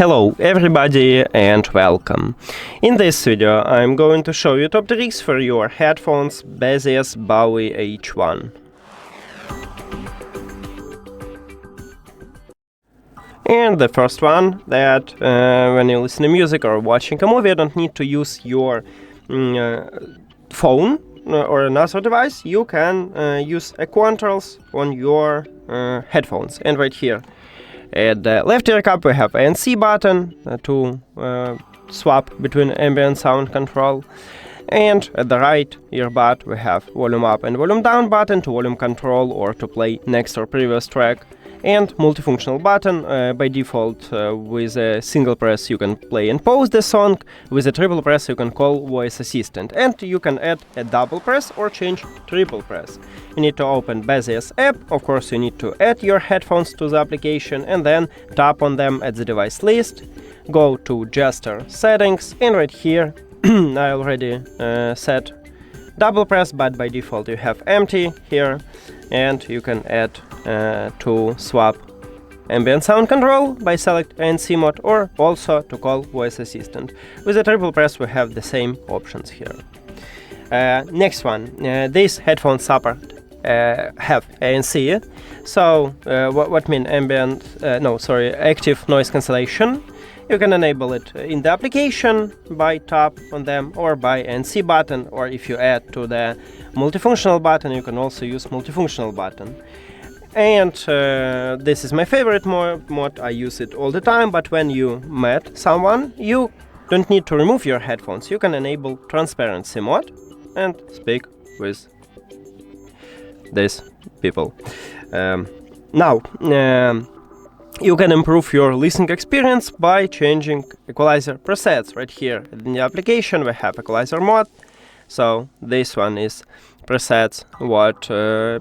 Hello everybody and welcome. In this video I'm going to show you top tricks for your headphones Baseus Bowie H1. And the first one, that when you listen to music or watching a movie, you don't need to use your phone or another device. You can use a controls on your headphones. And right here at the left ear cup we have ANC button to swap between ambient sound control. And at the right earbud we have volume up and volume down button to volume control or to play next or previous track. And multifunctional button. By default, with a single press you can play and pause the song. With a triple press you can call voice assistant, and you can add a double press or change triple press. You need to open Baseus app. Of course you need to add your headphones to the application and then tap on them at the device list. Go to gesture settings, and right here I already set double press, but by default you have empty here, and you can add to swap ambient sound control by select ANC mode, or also to call voice assistant. With a triple press we have the same options here. Next one, these headphones support have ANC. So what mean active noise cancellation. You can enable it in the application by tap on them or by ANC button, or if you add to the multifunctional button you can also use multifunctional button. And this is my favorite mod, I use it all the time, but when you met someone you don't need to remove your headphones. You can enable transparency mode and speak with these people. You can improve your listening experience by changing equalizer presets. Right here in the application we have equalizer mode. So this one is presets what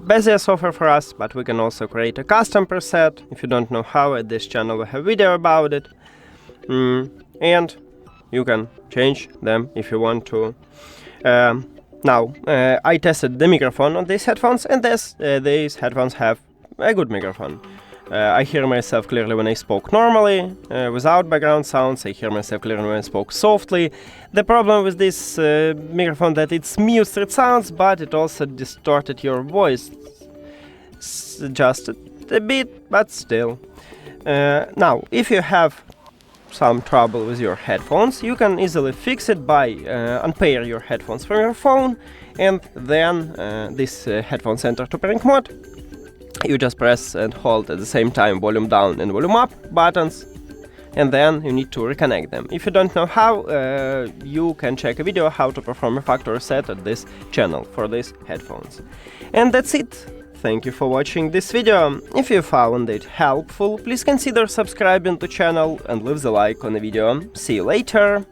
Baseus offer for us, but we can also create a custom preset. If you don't know how, at this channel we have video about it. And you can change them if you want to. I tested the microphone on these headphones, and these headphones have a good microphone. I hear myself clearly when I spoke normally, without background sounds. I hear myself clearly when I spoke softly. The problem with this microphone that it's muted sounds, but it also distorted your voice just a bit, but still. Now, if you have some trouble with your headphones, you can easily fix it by unpair your headphones from your phone, and then this headphones enter to pairing mode. You just press and hold at the same time volume down and volume up buttons, and then you need to reconnect them. If you don't know how, you can check a video how to perform a factory reset at this channel for these headphones. And that's it. Thank you for watching this video. If you found it helpful, please consider subscribing to the channel and leave the like on the video. See you later!